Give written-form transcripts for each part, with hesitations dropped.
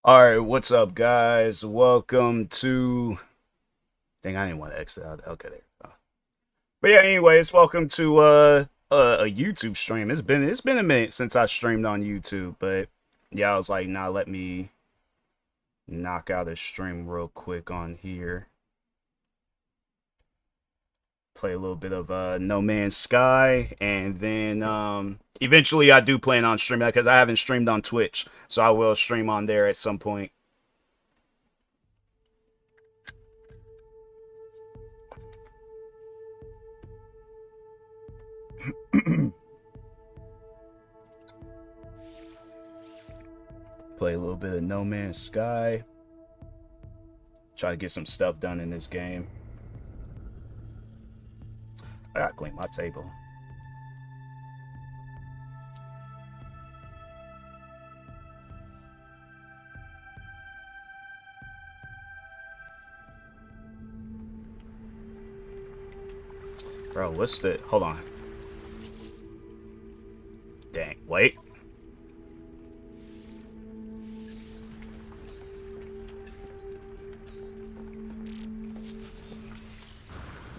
All right, what's up, guys? Welcome to. Dang, I didn't want to exit out. Okay, there. But yeah, anyways, welcome to a YouTube stream. It's been a minute since I streamed on YouTube, but yeah, I was like, nah, let me knock out a stream real quick on here. Play a little bit of No Man's Sky, and then eventually I do plan on streaming that because I haven't streamed on Twitch, so I will stream on there at some point. Play a little bit of No Man's Sky. Try to get some stuff done in this game. I gotta clean my table. Bro, what's the... Hold on. Dang, wait.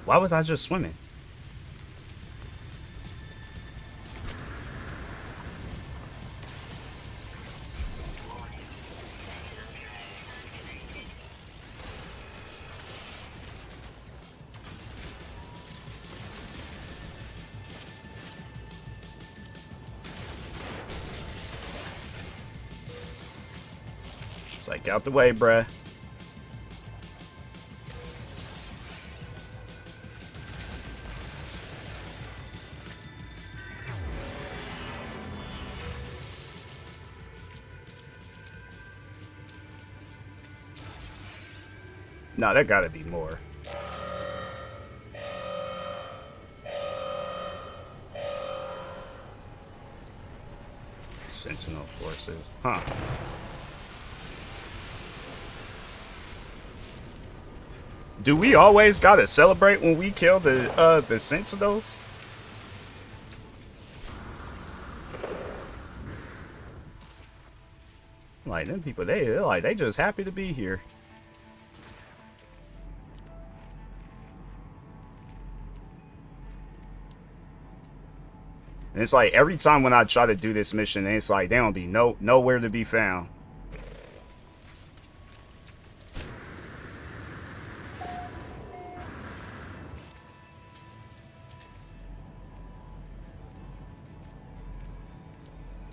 Why was I just swimming? It's like, get out the way, bruh. Nah, there gotta be more. Sentinel forces. Huh. Do we always gotta celebrate when we kill the Sentinels? Like, them people, they just happy to be here. And it's like every time when I try to do this mission, it's like they don't be nowhere to be found.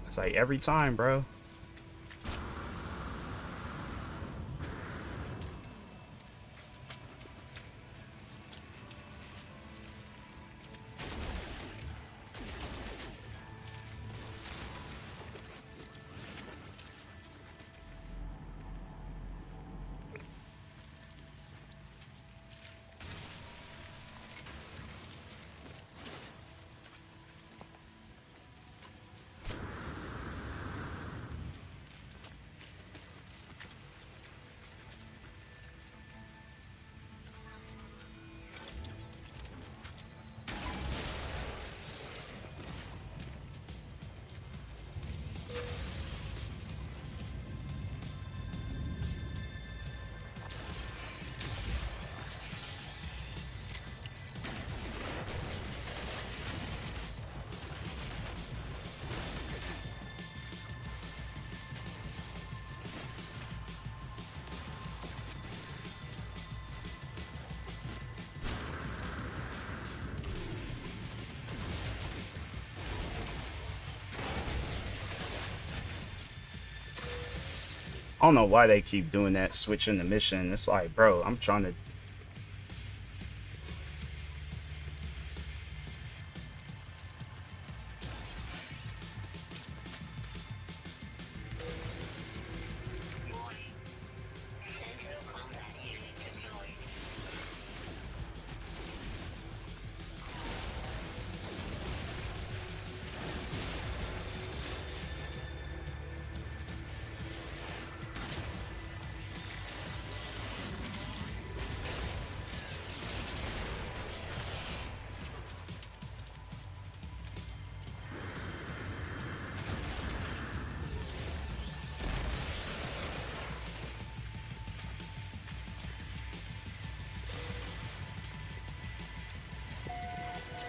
It's like every time, bro. I don't know why they keep doing that, switching the mission. It's like, bro, I'm trying to.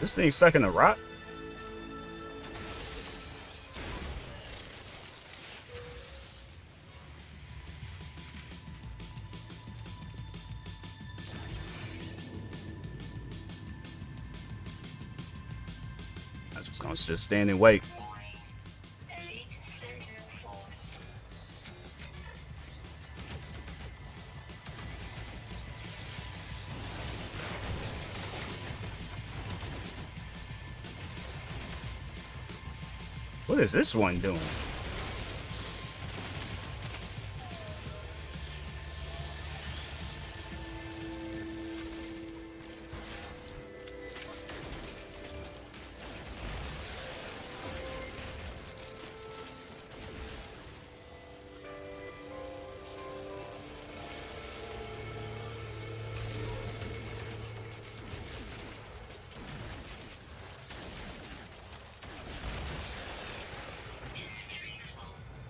This thing stuck in the rock? I'm just gonna just stand and wait. What is this one doing?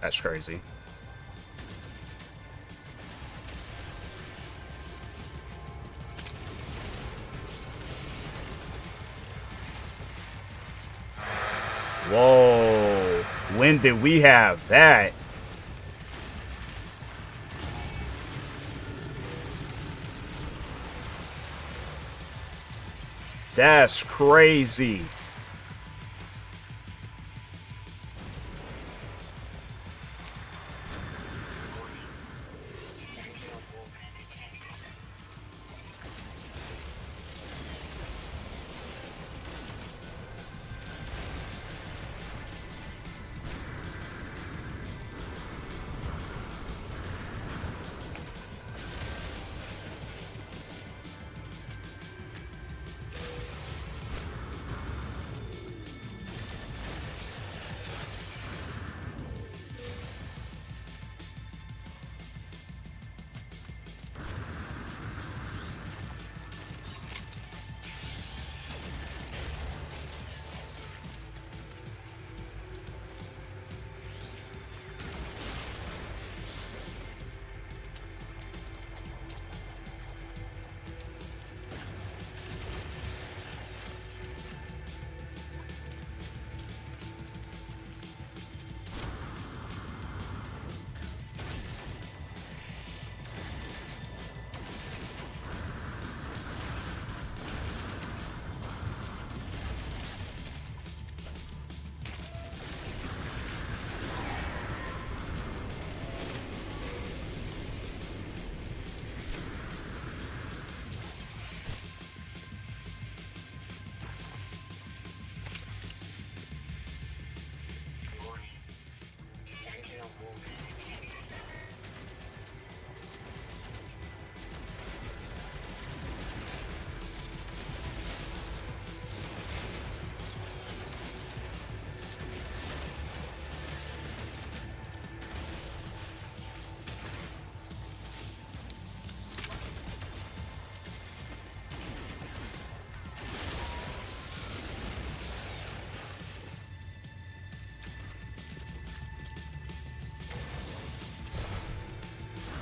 That's crazy. Whoa. When did we have that? That's crazy.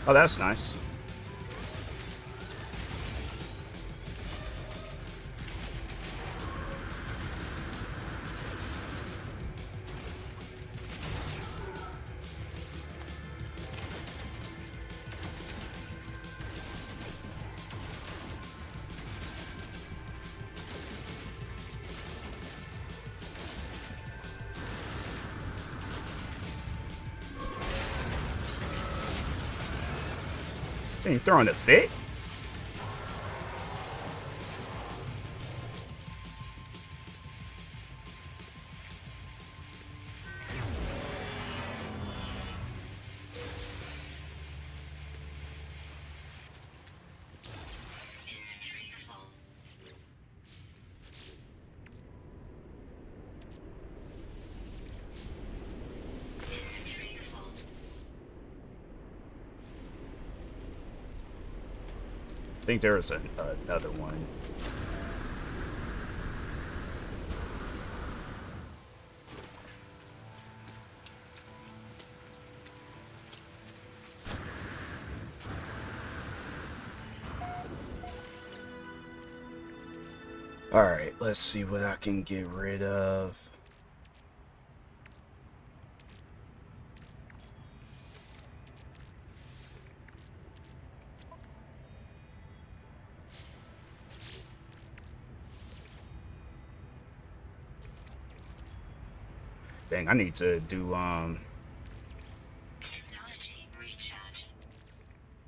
Oh, that's nice. Thing throwing a fit? I think there was another one. Alright, let's see what I can get rid of. Dang, I need to do Technology recharge.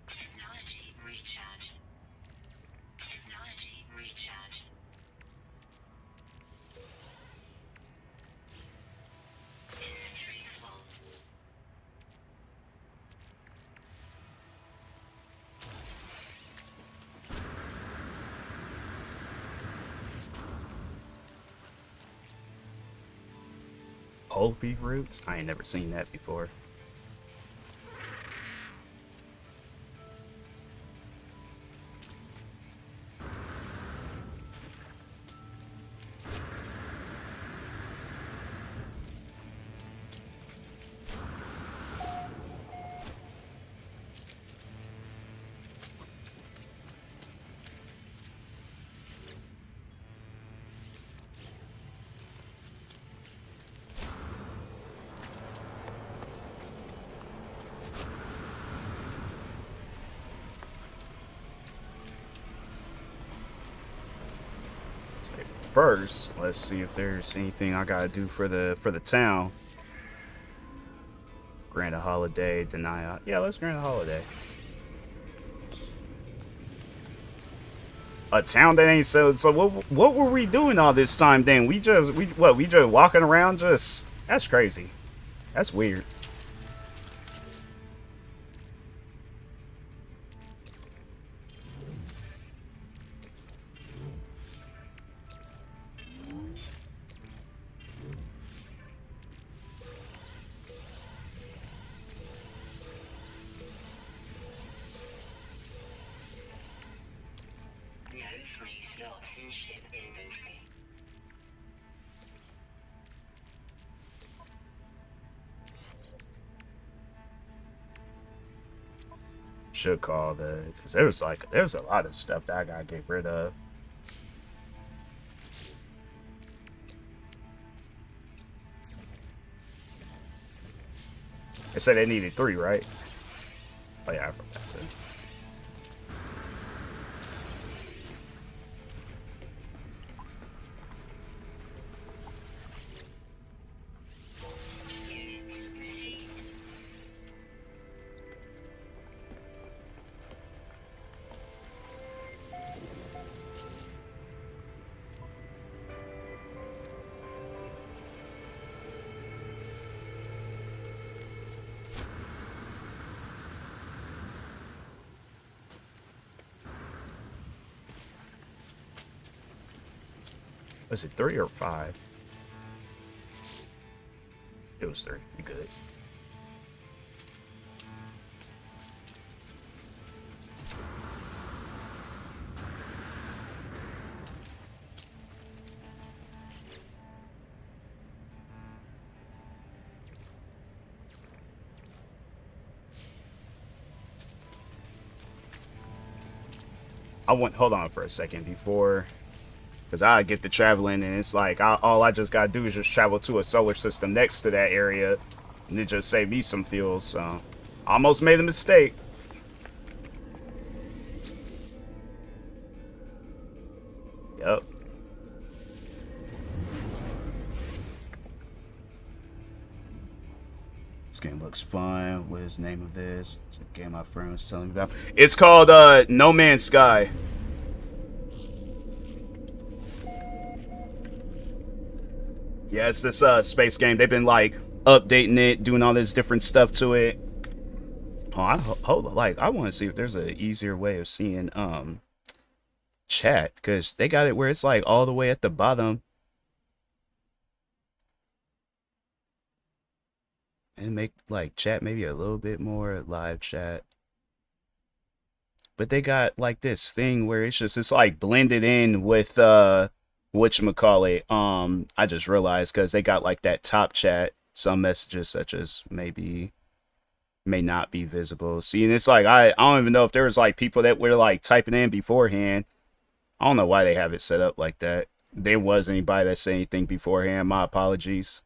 Technology recharge. Technology recharge. Inventory full. whole beef roots. I ain't never seen that before. First, let's see if there's anything I gotta do for the town. Grant a holiday, deny. Yeah, let's grant a holiday. A town that ain't so what were we doing all this time then? We just walking around just that's crazy. That's weird. No free slots in ship inventory. Should call because there's a lot of stuff that I gotta get rid of. They said they needed 3, right? Oh yeah, I forgot to. Units received. Was it 3 or 5? It was 3. You good? Hold on for a second before, because I get to traveling and it's like all I just gotta do is just travel to a solar system next to that area, and it just saved me some fuel. So, almost made a mistake. Yep. This game looks fun. What is the name of this? It's a game my friend was telling me about. It's called No Man's Sky. Yeah, it's this space game. They've been like updating it, doing all this different stuff to it. Oh, I want to see if there's an easier way of seeing chat, because they got it where it's like all the way at the bottom. And make like chat maybe a little bit more live chat. But they got like this thing where it's like blended in with whatchamacallit. I just realized because they got like that top chat, some messages such as maybe may not be visible. See, and it's like I don't even know if there was like people that were like typing in beforehand. I don't know why they have it set up like that. there was anybody that said anything beforehand. My apologies.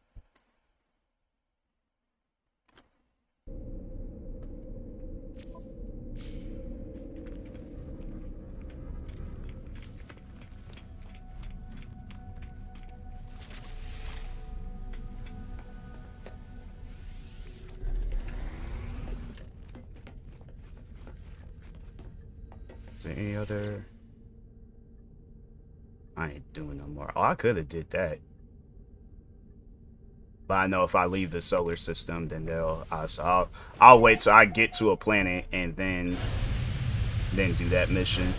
Is there any other? I ain't doing no more. Oh, I could have did that. But I know if I leave the solar system, then I'll wait till I get to a planet and then do that mission.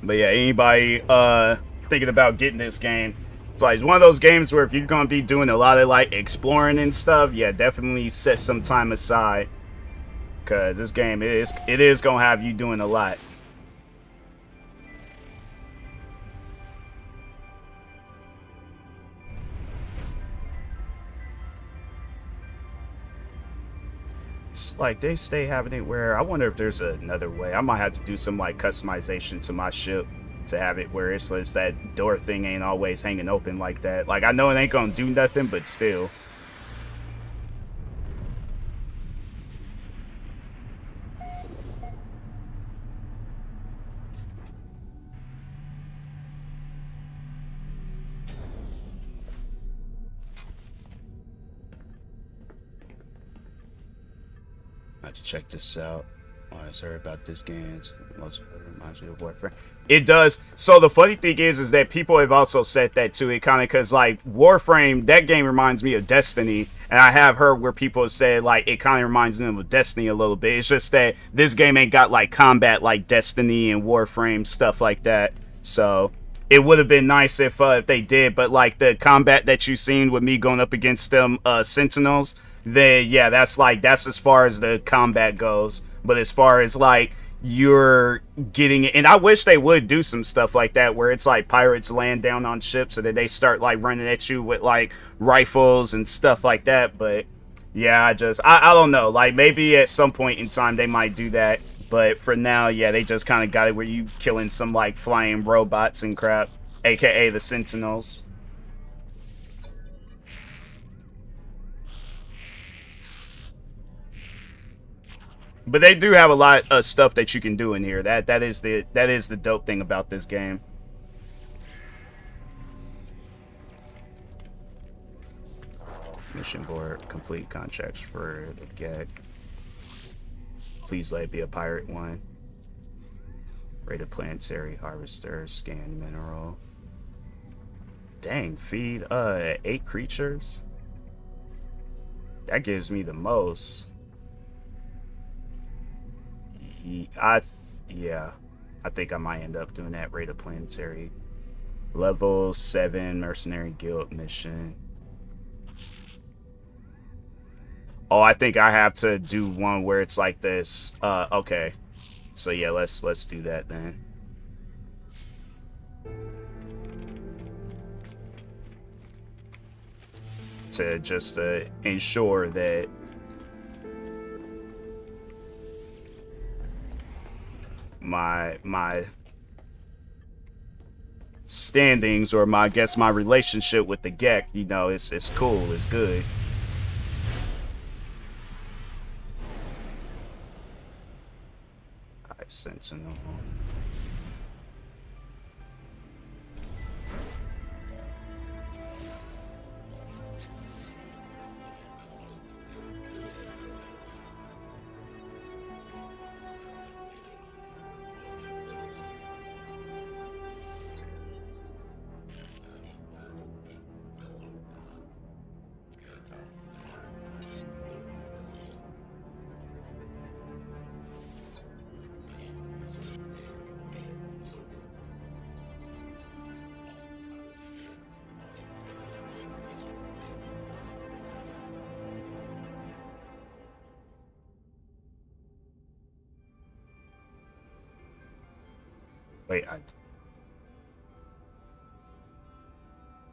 But yeah, anybody thinking about getting this game, it's one of those games where if you're gonna be doing a lot of like exploring and stuff, yeah, definitely set some time aside. Cause this game it is gonna have you doing a lot. It's like they stay having it where I wonder if there's another way. I might have to do some like customization to my ship to have it where it's that door thing ain't always hanging open like that. Like I know it ain't gonna do nothing, but still. I have to check this out. I heard about this game. Most of it reminds me of Warframe. It does. So the funny thing is that people have also said that too. It kind of because like Warframe, that game reminds me of Destiny, and I have heard where people have said like it kind of reminds them of Destiny a little bit. It's just that this game ain't got like combat like Destiny and Warframe stuff like that. So it would have been nice if they did, but like the combat that you seen with me going up against them Sentinels, then yeah, that's as far as the combat goes. But as far as like you're getting it, and I wish they would do some stuff like that where it's like pirates land down on ships and then they start like running at you with like rifles and stuff like that. But yeah, I don't know, like maybe at some point in time they might do that, but for now, yeah, they just kind of got it where you killing some like flying robots and crap, aka the Sentinels. But they do have a lot of stuff that you can do in here. That is the dope thing about this game. Mission board, complete contracts for the GEC. Please let it be a pirate one. Rated planetary harvester, scan mineral. Dang, feed 8 creatures. That gives me the most. Yeah, I think I might end up doing that. Rated planetary, level 7 mercenary guild mission. Oh, I think I have to do one where it's like this. Okay, so yeah, let's do that then. To just ensure that my standings, or I guess my relationship with the GEC, you know, it's cool, it's good. I Sentinel. Wait,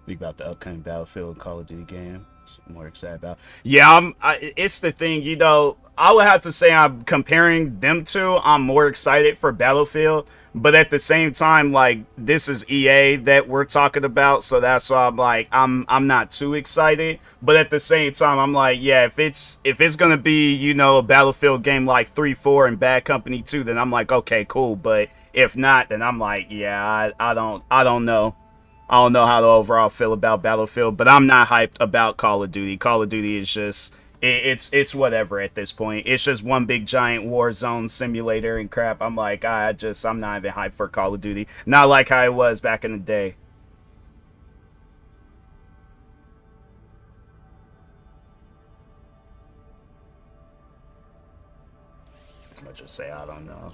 Think about the upcoming Battlefield Call of Duty game. I'm more excited about. Yeah, it's the thing, you know. I would have to say I'm comparing them two. I'm more excited for Battlefield, but at the same time, like this is EA that we're talking about, so that's why I'm like I'm not too excited. But at the same time, I'm like, yeah, if it's gonna be a Battlefield game like 3-4 and Bad Company 2, then I'm like, okay, cool. But if not, then I'm like, yeah, I don't know. I don't know how to overall feel about Battlefield, but I'm not hyped about Call of Duty. Call of Duty is just it's whatever at this point. It's just one big giant war zone simulator and crap. I'm like, I'm not even hyped for Call of Duty. Not like how it was back in the day. I'm gonna just say I don't know.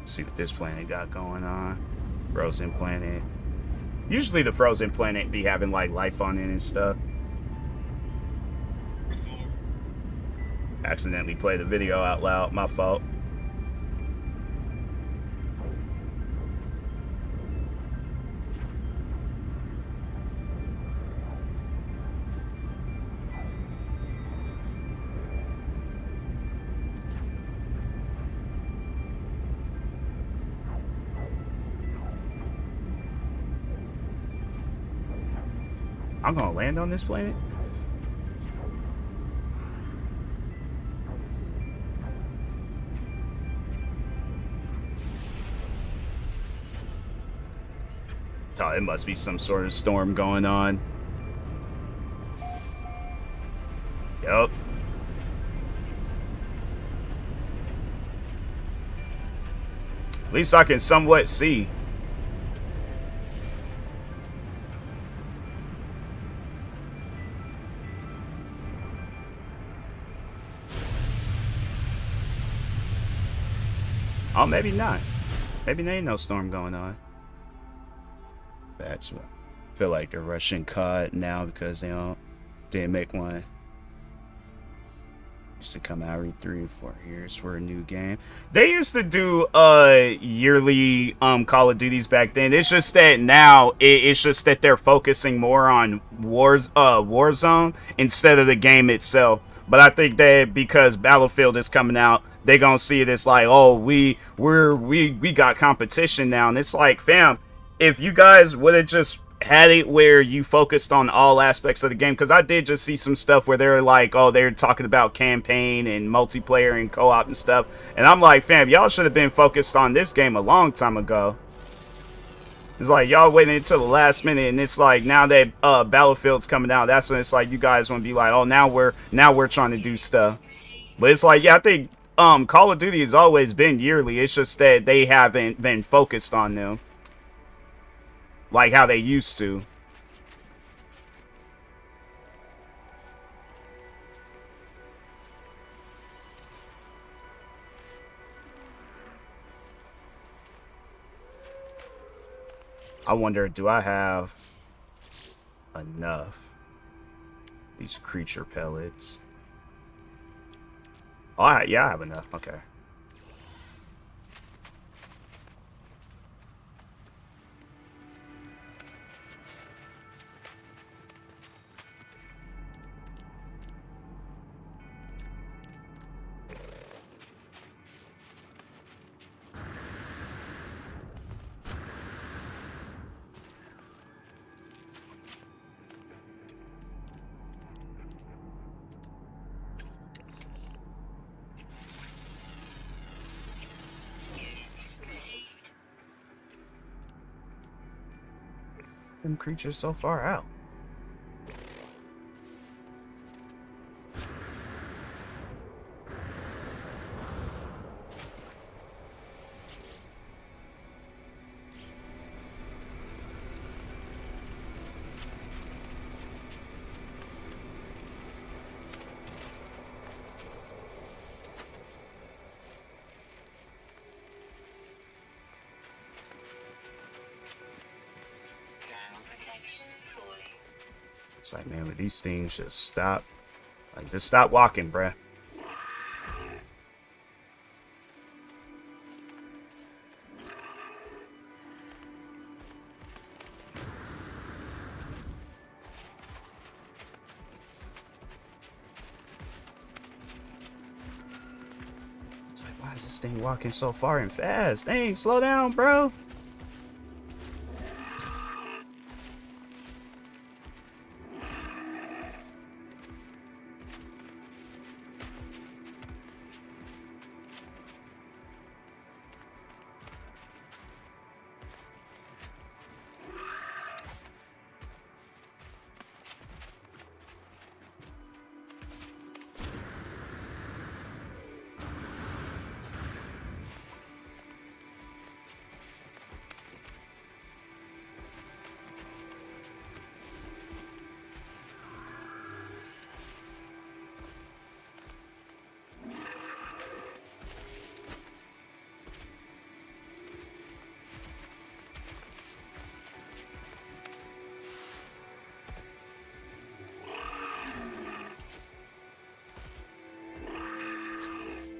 See what this planet got going on. Frozen planet. Usually the frozen planet be having like life on it and stuff. Accidentally played the video out loud. My fault. I'm gonna land on this planet. Oh, it must be some sort of storm going on. Yup. At least I can somewhat see. Oh, maybe not. Maybe there ain't no storm going on. That's what I feel like they're rushing COD now because they didn't make one. Used to come out every 3 or 4 years for a new game. They used to do yearly Call of Duties back then. It's just that now it's just that they're focusing more on Warzone instead of the game itself. But I think that because Battlefield is coming out, they're gonna see it as like, oh, we got competition now, and it's like, fam, if you guys would have just had it where you focused on all aspects of the game, because I did just see some stuff where they're like, oh, they're talking about campaign and multiplayer and co-op and stuff, and I'm like, fam, y'all should have been focused on this game a long time ago. It's like y'all waiting until the last minute, and it's like now that Battlefield's coming out, that's when it's like you guys want to be like, oh, now we're trying to do stuff. But it's like, yeah, I think Call of Duty has always been yearly. It's just that they haven't been focused on them like how they used to. I wonder, do I have enough these creature pellets? Oh, yeah, I have enough. Okay. Them creatures so far out. It's like, man, would these things just stop? Like, just stop walking, bruh. It's like, why is this thing walking so far and fast? Dang, slow down, bro.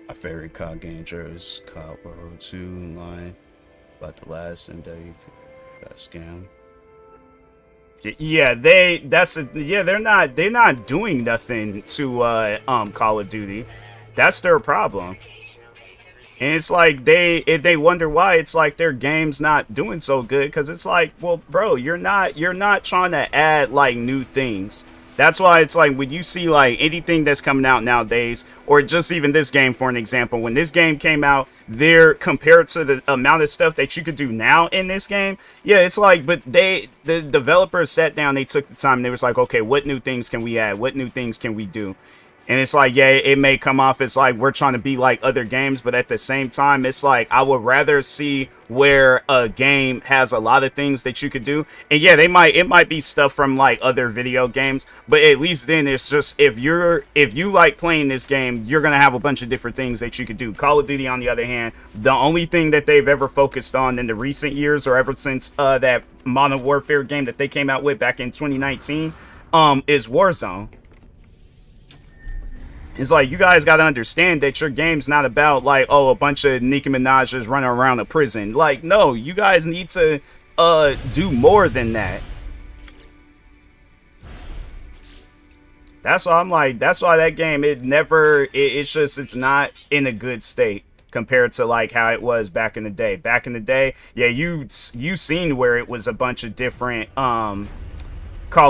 My favorite COD game is COD World War 2 line. About the last and that scam. Yeah, they're not doing nothing to Call of Duty. That's their problem. And it's like they wonder why it's like their game's not doing so good, because it's like, well, bro, you're not trying to add like new things. That's why it's like when you see like anything that's coming out nowadays, or just even this game for an example, when this game came out, there compared to the amount of stuff that you could do now in this game, yeah, it's like, but the developers sat down, they took the time, and they was like, okay, what new things can we add? What new things can we do? And it's like, yeah, it may come off as like we're trying to be like other games, but at the same time, it's like I would rather see where a game has a lot of things that you could do. And yeah, it might be stuff from like other video games, but at least then it's just if you like playing this game, you're gonna have a bunch of different things that you could do. Call of Duty, on the other hand, the only thing that they've ever focused on in the recent years, or ever since that Modern Warfare game that they came out with back in 2019, is Warzone. It's like, you guys got to understand that your game's not about like, oh, a bunch of Nicki Minaj's running around a prison. Like, no, you guys need to do more than that. That's why I'm like, that's why that game, it's not in a good state compared to like how it was back in the day. Back in the day, yeah, you seen where it was a bunch of different Call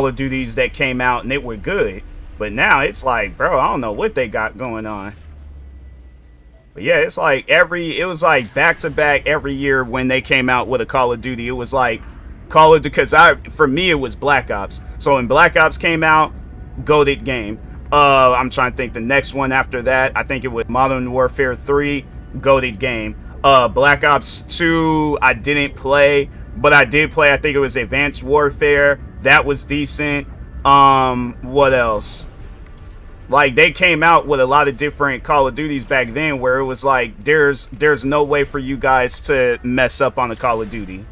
of Duties that came out and it were good. But now it's like, bro, I don't know what they got going on. But yeah, it's like it was like back to back every year when they came out with a Call of Duty. It was like Call of Duty, because for me it was Black Ops. So when Black Ops came out, goated game. I'm trying to think the next one after that. I think it was Modern Warfare 3, goated game. Black Ops 2, I didn't play, but I did play. I think it was Advanced Warfare. That was decent. What else? Like, they came out with a lot of different Call of Duties back then where it was like there's no way for you guys to mess up on a Call of Duty.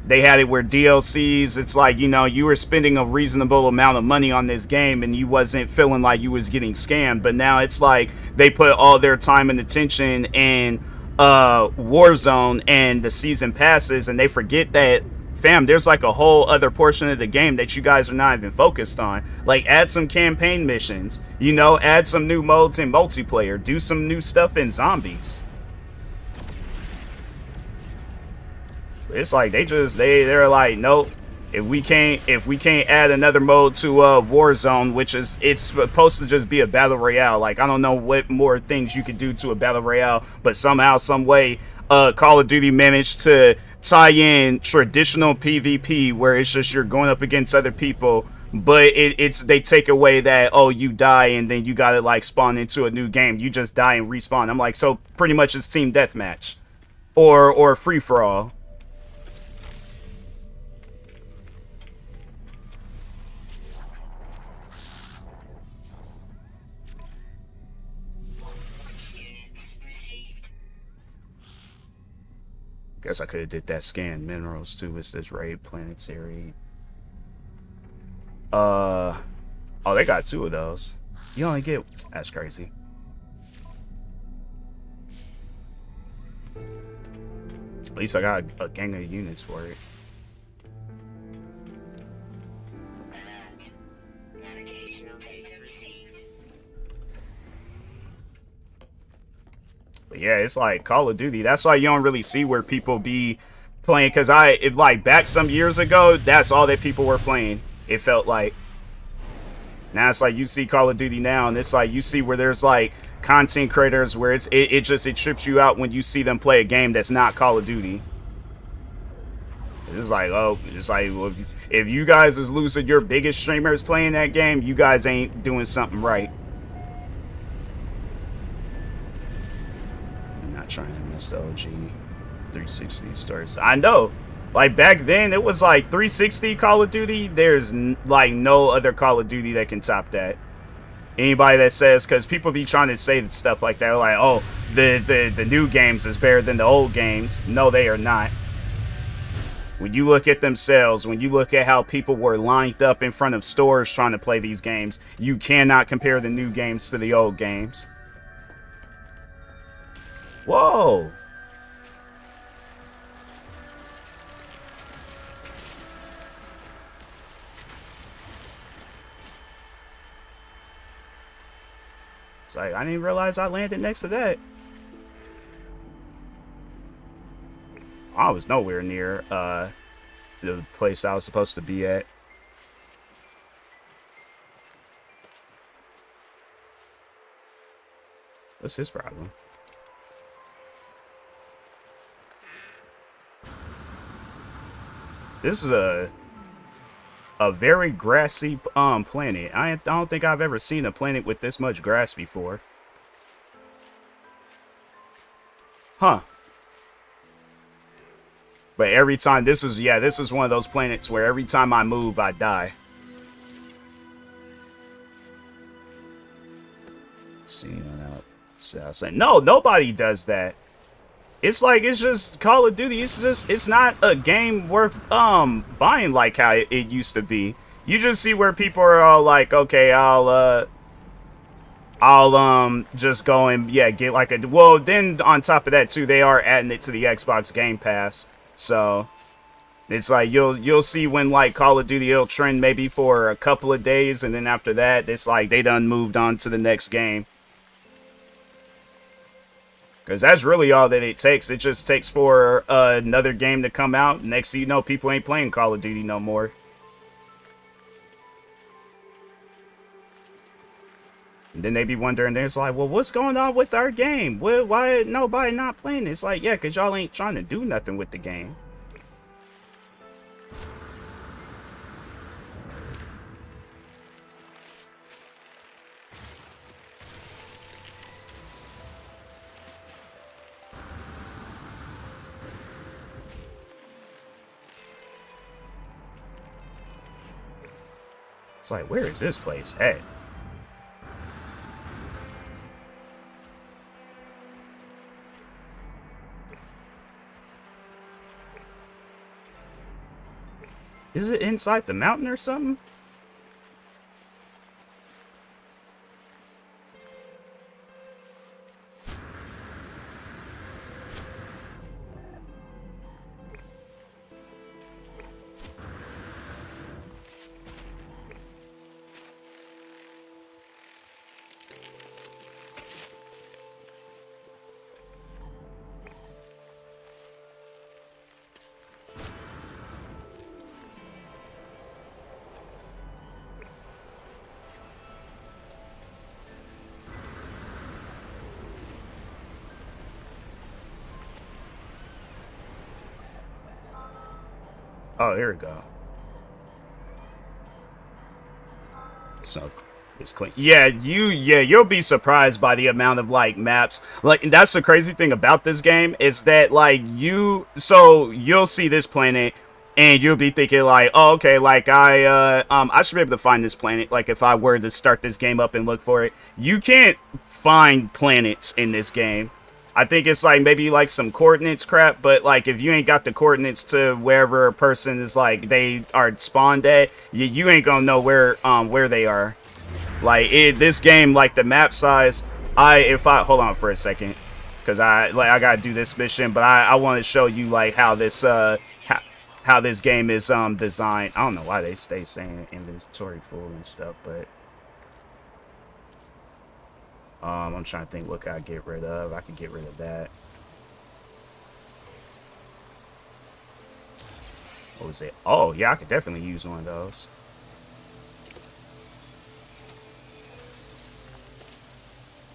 They had it where DLCs, it's like, you know, you were spending a reasonable amount of money on this game and you wasn't feeling like you was getting scammed. But now it's like they put all their time and attention in Warzone and the season passes, and they forget that, fam, there's like a whole other portion of the game that you guys are not even focused on. Like, add some campaign missions, you know, add some new modes in multiplayer, do some new stuff in zombies. It's like they're like, nope, if we can't add another mode to Warzone, which is, it's supposed to just be a battle royale. Like, I don't know what more things you could do to a battle royale, but somehow, some way, Call of Duty managed to tie in traditional PvP where it's just you're going up against other people, but they take away that, oh, you die and then you gotta like spawn into a new game. You just die and respawn. I'm like, so pretty much it's team deathmatch or free for all. Guess I could have did that scan minerals too. It's this raid planetary Oh, they got 2 of those. You only get... That's crazy. At least I got a gang of units for it. Alert. Navigational data received. But yeah, it's like Call of Duty. That's why you don't really see where people be playing. Because like back some years ago, that's all that people were playing. It felt like. Now it's like you see Call of Duty now, and it's like you see where there's like content creators where it trips you out when you see them play a game that's not Call of Duty. It's like, oh, it's like, well, if you guys is losing your biggest streamers playing that game, you guys ain't doing something right. I'm not trying to miss the OG 360 stories. I know. Like, back then, it was like 360 Call of Duty. There's, like, no other Call of Duty that can top that. Anybody that says, because people be trying to say stuff like that, like, oh, the new games is better than the old games. No, they are not. When you look at themselves, when you look at how people were lined up in front of stores trying to play these games, you cannot compare the new games to the old games. Whoa! It's like, I didn't realize I landed next to that. I was nowhere near the place I was supposed to be at. What's his problem? This is a very grassy planet. I don't think I've ever seen a planet with this much grass before. Huh. But every time, this is one of those planets where every time I move, I die. See, no, nobody does that. It's like, it's just Call of Duty. It's not a game worth buying like how it used to be. You just see where people are all like, okay, I'll just go and get like a, well, then on top of that too, they are adding it to the Xbox Game Pass. So it's like you'll see when like Call of Duty will trend maybe for a couple of days, and then after that it's like they done moved on to the next game. Because that's really all that it takes. It just takes for another game to come out. Next thing you know, people ain't playing Call of Duty no more. And then they be wondering, it's like, well, what's going on with our game? Why nobody not playing it? It's like, yeah, because y'all ain't trying to do nothing with the game. It's like, where is this place at? Is it inside the mountain or something? Oh, here we go. So it's clean. Yeah, you'll be surprised by the amount of like maps. Like, and that's the crazy thing about this game is that like you'll see this planet and you'll be thinking like, oh, okay, like I should be able to find this planet. Like if I were to start this game up and look for it, you can't find planets in this game. I think it's like maybe like some coordinates crap, but like if you ain't got the coordinates to wherever a person is like they are spawned at, you ain't gonna know where they are. Like this game, like the map size, if I hold on for a second, because I gotta do this mission, but I want to show you like how this how this game is designed. I don't know why they stay saying inventory full and stuff, but I'm trying to think what can I get rid of. I can get rid of that. What was it? Oh yeah, I could definitely use one of those.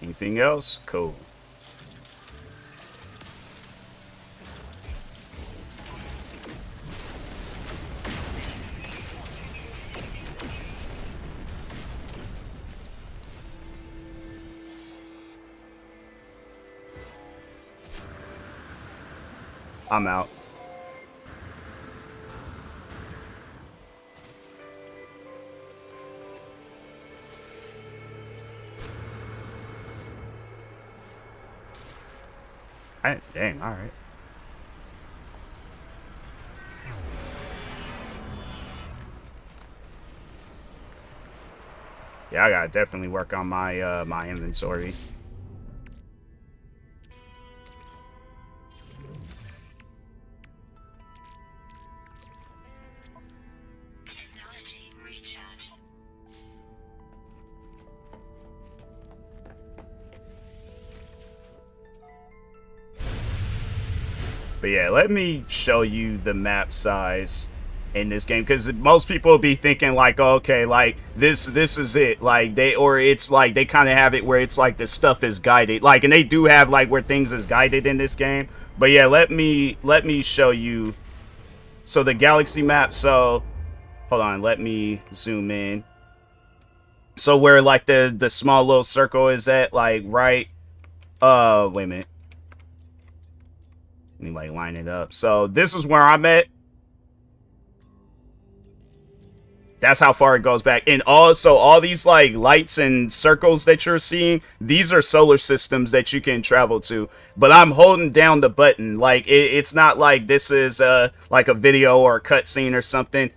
Anything else? Cool. I'm out. Dang, all right. Yeah, I gotta definitely work on my my inventory. Technology recharge. But yeah, let me show you the map size in this game, because most people will be thinking like, oh, okay, like this is it, like it's like they kind of have it where it's like the stuff is guided, like, and they do have like where things is guided in this game. But yeah, let me show you. So the galaxy map. So hold on, let me zoom in. So where like the small little circle is at, like right. Wait a minute. Let me like line it up. So this is where I'm at. That's how far it goes back. And also all these like lights and circles that you're seeing, these are solar systems that you can travel to. But I'm holding down the button. Like it's not like this is like a video or a cutscene or something.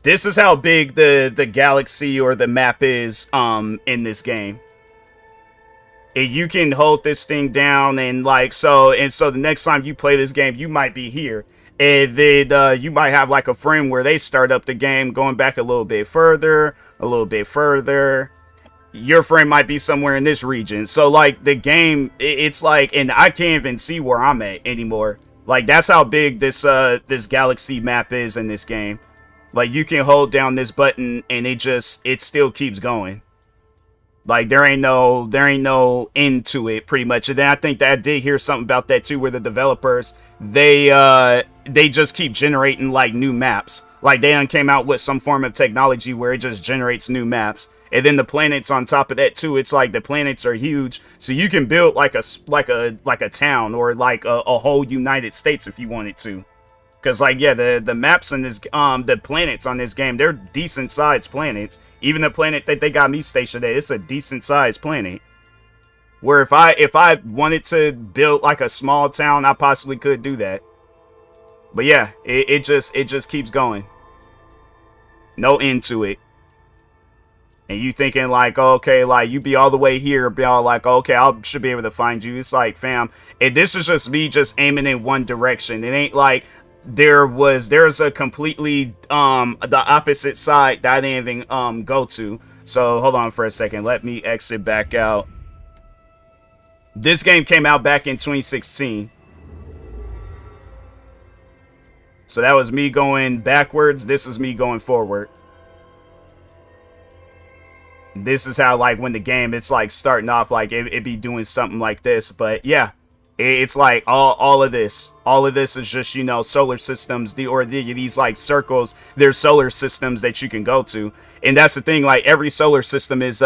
This is how big the galaxy or the map is in this game. And you can hold this thing down and like so the next time you play this game, you might be here. And then you might have like a frame where they start up the game going back a little bit further, a little bit further. Your frame might be somewhere in this region. So like the game, it's like, and I can't even see where I'm at anymore. Like that's how big this this galaxy map is in this game. Like you can hold down this button and it still keeps going. Like there ain't no end to it, pretty much. And then I think that I did hear something about that too, where the developers they just keep generating like new maps. Like they came out with some form of technology where it just generates new maps. And then the planets on top of that too. It's like the planets are huge, so you can build like a town or like a whole United States if you wanted to. Because like yeah, the maps in this the planets on this game, they're decent sized planets. Even the planet that they got me stationed at, it's a decent sized planet. Where if I wanted to build like a small town, I possibly could do that. But yeah, it just keeps going. No end to it. And you thinking like, okay, like you be all the way here, be all like, okay, I should be able to find you. It's like, fam, and this is just me just aiming in one direction. It ain't like there's a completely the opposite side that I didn't even go to. So hold on for a second, let me exit back out. This game came out back in 2016, so that was me going backwards. This is me going forward. This is how like when the game it's like starting off, like it be doing something like this. But yeah, it's like all of this is just, you know, solar systems, these like circles. There's solar systems that you can go to, and that's the thing, like every solar system is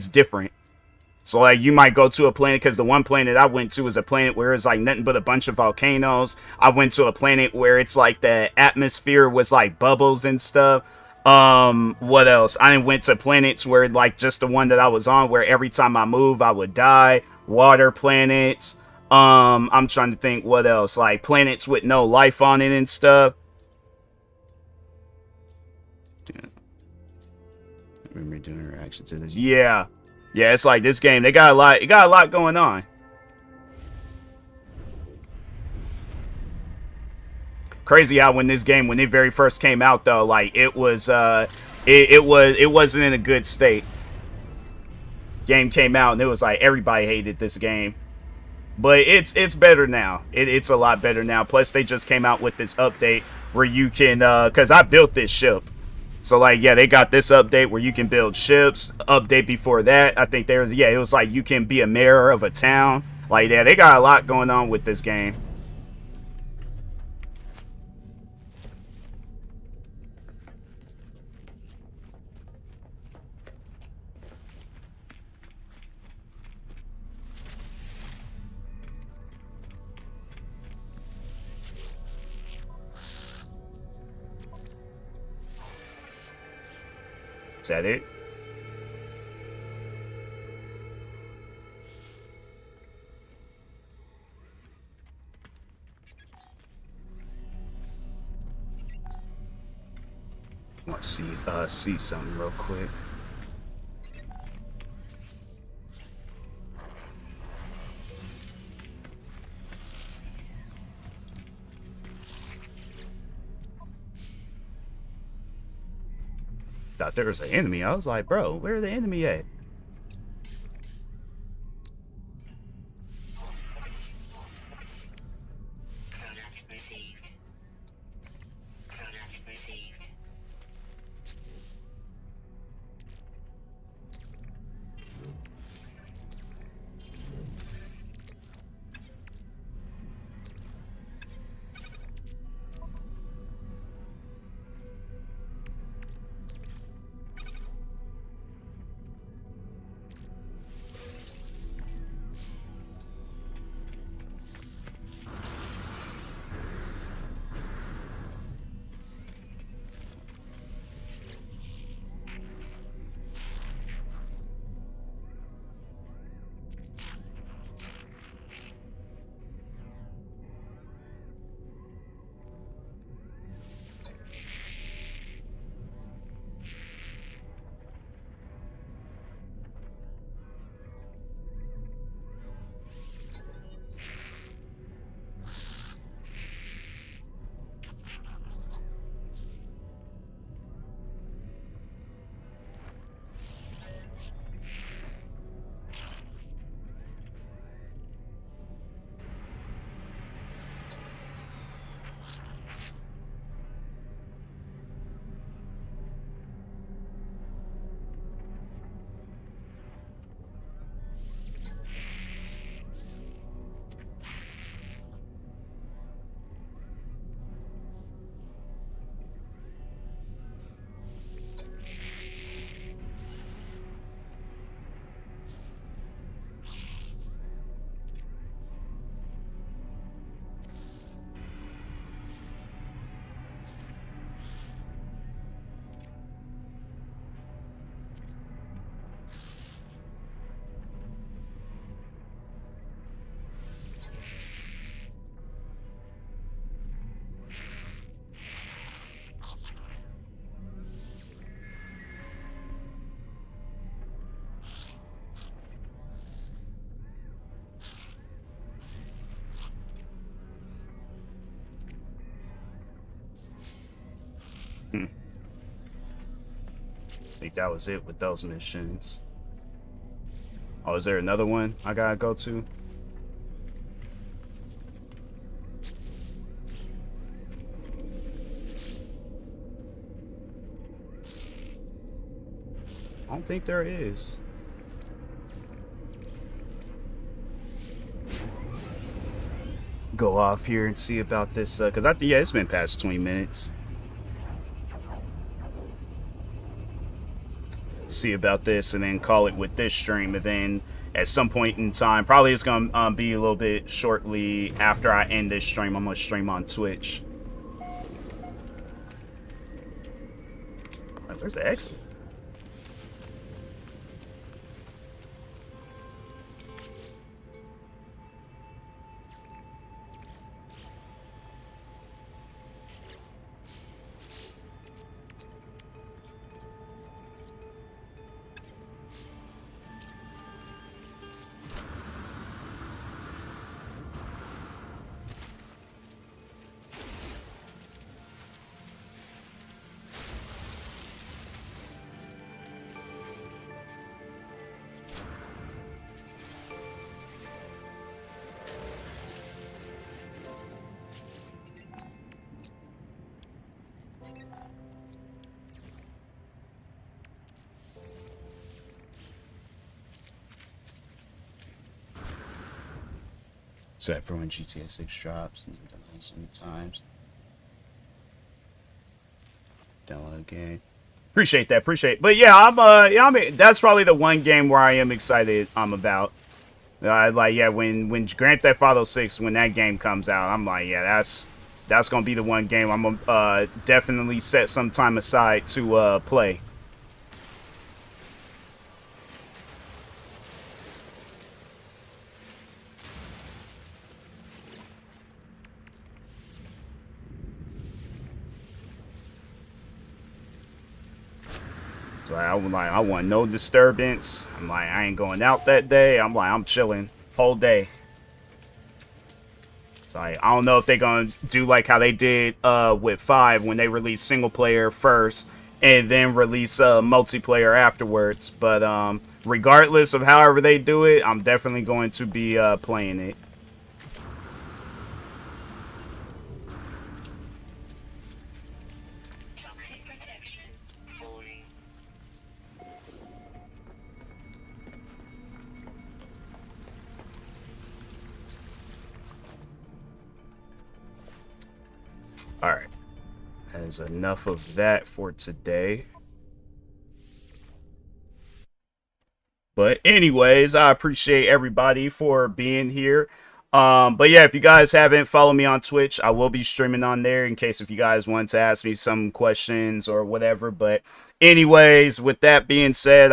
different. So like you might go to a planet, because the one planet I went to is a planet where it's like nothing but a bunch of volcanoes. I went to a planet where it's like the atmosphere was like bubbles and stuff. What else? I went to planets where like just the one that I was on, where every time I move I would die. Water planets. I'm trying to think what else, like planets with no life on it and stuff. Remember doing a reaction to this. Yeah. Yeah, it's like this game, they got a lot, it got a lot going on. Crazy how when this game, when it very first came out though, like it was it wasn't in a good state. Game came out and it was like everybody hated this game. But it's better now. It's a lot better now. Plus they just came out with this update where you can cuz I built this ship. So like yeah, they got this update where you can build ships. Update before that, I think there was it was like you can be a mayor of a town. Like yeah, they got a lot going on with this game. Is that it? I want to see something real quick. Thought there was an enemy. I was like, bro, where the enemy at? Product received. Product received. I think that was it with those missions. Oh, is there another one I gotta go to? I don't think there is. Go off here and see about this, because yeah, it's been past 20 minutes. See about this and then call it with this stream, and then at some point in time, probably it's gonna be a little bit shortly after I end this stream, I'm gonna stream on Twitch. Wait, where's the exit? Except for when GTA 6 drops. And sometimes. Download game. Appreciate that. But yeah, I mean, that's probably the one game where I am excited. About. When Grand Theft Auto 6, when that game comes out, I'm like, yeah, that's gonna be the one game I'm gonna definitely set some time aside to play. So I want no disturbance. I'm like, I ain't going out that day. I'm like, I'm chilling whole day. So I don't know if they're gonna do like how they did with 5 when they released single player first and then release multiplayer afterwards. But regardless of however they do it, I'm definitely going to be playing it. Toxic protection falling. Alright. That is enough of that for today. But anyways, I appreciate everybody for being here. But yeah, if you guys haven't followed me on Twitch, I will be streaming on there in case if you guys want to ask me some questions or whatever. But anyways, with that being said,